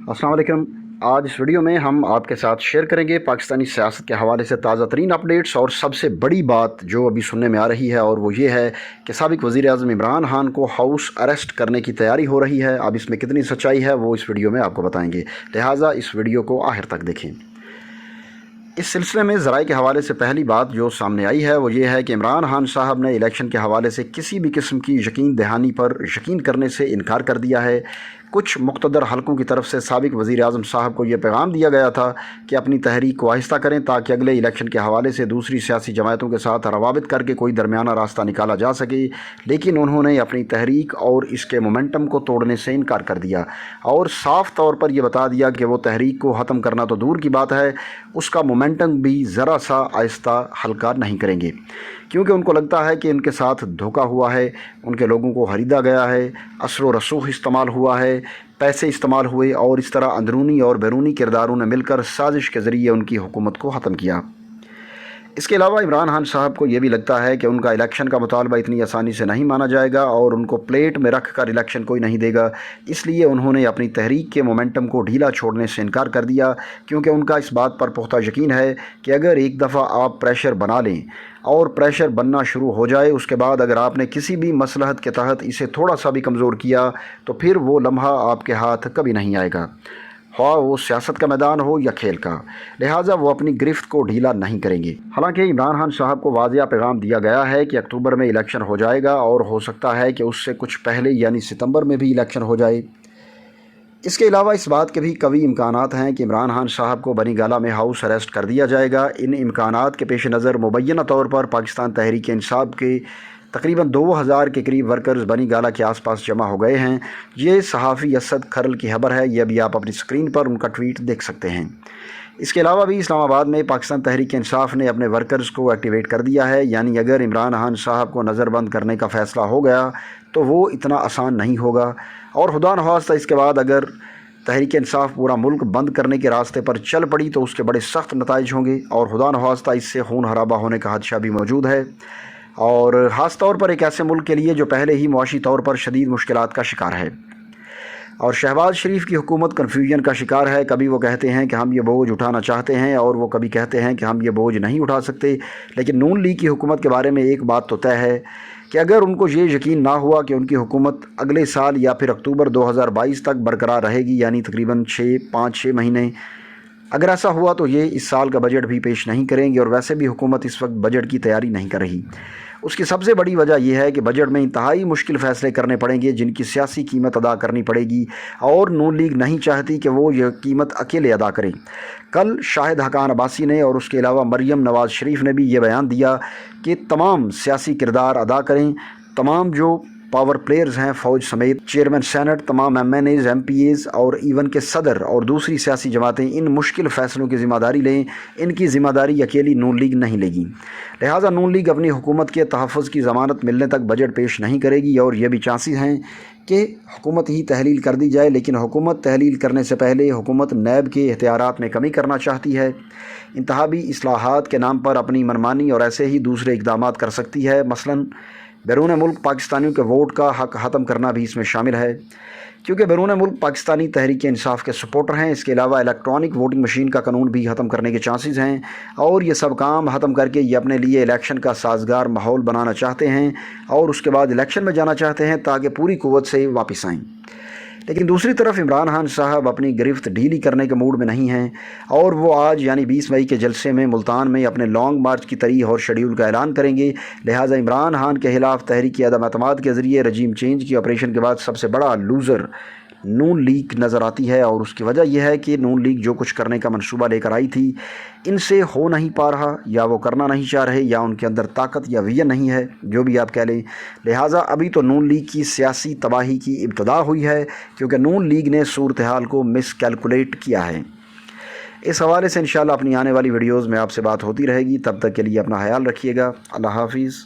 अस्सलाम वालेकुम। आज इस वीडियो में हम आपके साथ शेयर करेंगे पाकिस्तानी सियासत के हवाले से ताज़ा तरीन अपडेट्स और सबसे बड़ी बात जो अभी सुनने में आ रही है, और वो ये है कि साबिक वज़ीर-ए-आज़म इमरान खान को हाउस अरेस्ट करने की तैयारी हो रही है। अब इसमें कितनी सच्चाई है वो इस वीडियो में आपको बताएंगे, लिहाजा इस वीडियो को आखिर तक देखें। इस सिलसिले में ज़राए के हवाले से पहली बात जो सामने आई है वो ये है कि इमरान खान साहब ने इलेक्शन के हवाले से किसी भी किस्म की यकीन दहानी पर यकीन करने से इनकार कर दिया है। कुछ मुक़्तदर हलकों की तरफ से साबिक वज़ीर-ए-आज़म साहब को ये पैगाम दिया गया था कि अपनी तहरीक को आहिस्ता करें ताकि अगले इलेक्शन के हवाले से दूसरी सियासी जमातों के साथ रवाबित करके कोई दरमियाना रास्ता निकाला जा सके, लेकिन उन्होंने अपनी तहरीक और इसके मोमेंटम को तोड़ने से इनकार कर दिया और साफ़ तौर पर यह बता दिया कि वो तहरीक को ख़त्म करना तो दूर की बात है, उसका मोमेंटम भी ज़रा सा आहिस्ता हल्का नहीं करेंगे, क्योंकि उनको लगता है कि इनके साथ धोखा हुआ है, उनके लोगों को ख़रीदा गया है, असर व रसूख इस्तेमाल हुआ है, पैसे इस्तेमाल हुए और इस तरह अंदरूनी और बैरूनी किरदारों ने मिलकर साजिश के ज़रिए उनकी हुकूमत को ख़त्म किया। इसके अलावा इमरान खान साहब को ये भी लगता है कि उनका इलेक्शन का मुतालबा इतनी आसानी से नहीं माना जाएगा और उनको प्लेट में रख कर इलेक्शन कोई नहीं देगा, इसलिए उन्होंने अपनी तहरीक के मोमेंटम को ढीला छोड़ने से इनकार कर दिया, क्योंकि उनका इस बात पर पुख्ता यकीन है कि अगर एक दफ़ा आप प्रेशर बना लें और प्रेशर बनना शुरू हो जाए, उसके बाद अगर आपने किसी भी मसलहत के तहत इसे थोड़ा सा भी कमज़ोर किया तो फिर वो लम्हा आपके हाथ कभी नहीं आएगा, हाँ वो सियासत का मैदान हो या खेल का। लिहाजा वो अपनी गिरफ्त को ढीला नहीं करेंगे। हालांकि इमरान खान साहब को वाज़िया पैगाम दिया गया है कि अक्टूबर में इलेक्शन हो जाएगा और हो सकता है कि उससे कुछ पहले यानी सितंबर में भी इलेक्शन हो जाए। इसके अलावा इस बात के भी कवी इम्कानात हैं कि इमरान खान साहब को बनी गाला में हाउस अरेस्ट कर दिया जाएगा। इन इम्कानात के पेश नज़र मुबैना तौर पर पाकिस्तान तहरीक इंसाफ के तकरीबन 2000 के करीब वर्कर्स बनी गाला के आसपास जमा हो गए हैं। ये सहाफ़ी असद खरल की खबर है, यह भी आप अपनी स्क्रीन पर उनका ट्वीट देख सकते हैं। इसके अलावा भी इस्लामाबाद में पाकिस्तान तहरीक इंसाफ ने अपने वर्कर्स को एक्टिवेट कर दिया है, यानी अगर इमरान खान साहब को नज़रबंद करने का फ़ैसला हो गया तो वो इतना आसान नहीं होगा, और खुदा न ख्वास्ता इसके बाद अगर तहरीक इंसाफ पूरा मुल्क बंद करने के रास्ते पर चल पड़ी तो उसके बड़े सख्त नताइज होंगे, और खुदा न ख्वास्ता इससे खून खराबा होने का खदशा भी मौजूद है, और ख़ास तौर पर एक ऐसे मुल्क के लिए जो पहले ही मुआशी तौर पर शदीद मुश्किलात का शिकार है। और शहबाज शरीफ की हुकूमत कन्फ्यूजन का शिकार है। कभी वो कहते हैं कि हम ये बोझ उठाना चाहते हैं और वो कभी कहते हैं कि हम ये बोझ नहीं उठा सकते। लेकिन नून लीग की हुकूमत के बारे में एक बात तो तय है कि अगर उनको ये यकीन ना हुआ कि उनकी हुकूमत अगले साल या फिर अक्टूबर 2022 तक बरकरार रहेगी, यानी तकरीबन 5-6 महीने, अगर ऐसा हुआ तो ये इस साल का बजट भी पेश नहीं करेंगे, और वैसे भी हुकूमत इस वक्त बजट की तैयारी नहीं कर रही। उसकी सबसे बड़ी वजह यह है कि बजट में इंतहाई मुश्किल फ़ैसले करने पड़ेंगे जिनकी सियासी कीमत अदा करनी पड़ेगी, और नून लीग नहीं चाहती कि वो यह कीमत अकेले अदा करें। कल शाहिद हकान अब्बासी ने और उसके अलावा मरियम नवाज़ शरीफ ने भी ये बयान दिया कि तमाम सियासी किरदार अदा करें, तमाम जो पावर प्लेयर्स हैं फ़ौज समेत, चेयरमैन सेनेट, तमाम MNAs, MPAs और इवन के सदर और दूसरी सियासी जमातें इन मुश्किल फ़ैसलों की ज़िम्मेदारी लें। इनकी ज़िम्मेदारी अकेली नून लीग नहीं लेगी। लिहाजा नून लीग अपनी हुकूमत के तहफ़्फ़ुज़ की ज़मानत मिलने तक बजट पेश नहीं करेगी, और यह भी चांसेस हैं कि हुकूमत ही तहलील कर दी जाए। लेकिन हुकूमत तहलील करने से पहले हुकूमत नैब के इख्तियारात में कमी करना चाहती है, इंतहाबी इस्लाहात के नाम पर अपनी मनमानी और ऐसे ही दूसरे इक़दामात कर सकती है। मसलन बैरून मुल्क पाकिस्तानियों के वोट का हक़ ख़त्म करना भी इसमें शामिल है, क्योंकि बैरून मुल्क पाकिस्तानी तहरीक इंसाफ के सपोर्टर हैं। इसके अलावा इलेक्ट्रॉनिक वोटिंग मशीन का कानून भी ख़त्म करने के चांसेस हैं, और ये सब काम ख़त्म करके ये अपने लिए इलेक्शन का साजगार माहौल बनाना चाहते हैं और उसके बाद इलेक्शन में जाना चाहते हैं ताकि पूरी कुव्वत से वापस आएँ। लेकिन दूसरी तरफ इमरान खान साहब अपनी गिरफ्त ढीली करने के मूड में नहीं हैं, और वो आज यानी 20 मई के जलसे में मुल्तान में अपने लॉन्ग मार्च की तारीख और शेड्यूल का ऐलान करेंगे। लिहाजा इमरान खान के खिलाफ तहरीक अदम एतमाद के ज़रिए रजीम चेंज की ऑपरेशन के बाद सबसे बड़ा लूज़र नून लीग नज़र आती है, और उसकी वजह यह है कि नून लीग जो कुछ करने का मंसूबा लेकर आई थी इनसे हो नहीं पा रहा, या वो करना नहीं चाह रहे, या उनके अंदर ताकत या विजन नहीं है, जो भी आप कह लें। लिहाजा अभी तो नून लीग की सियासी तबाही की इब्तदा हुई है, क्योंकि नून लीग ने सूरत हाल को मिस कैलकुलेट किया है। इस हवाले से इंशाल्लाह अपनी आने वाली वीडियोज़ में आपसे बात होती रहेगी। तब तक के लिए अपना ख्याल रखिएगा। अल्लाह हाफिज़।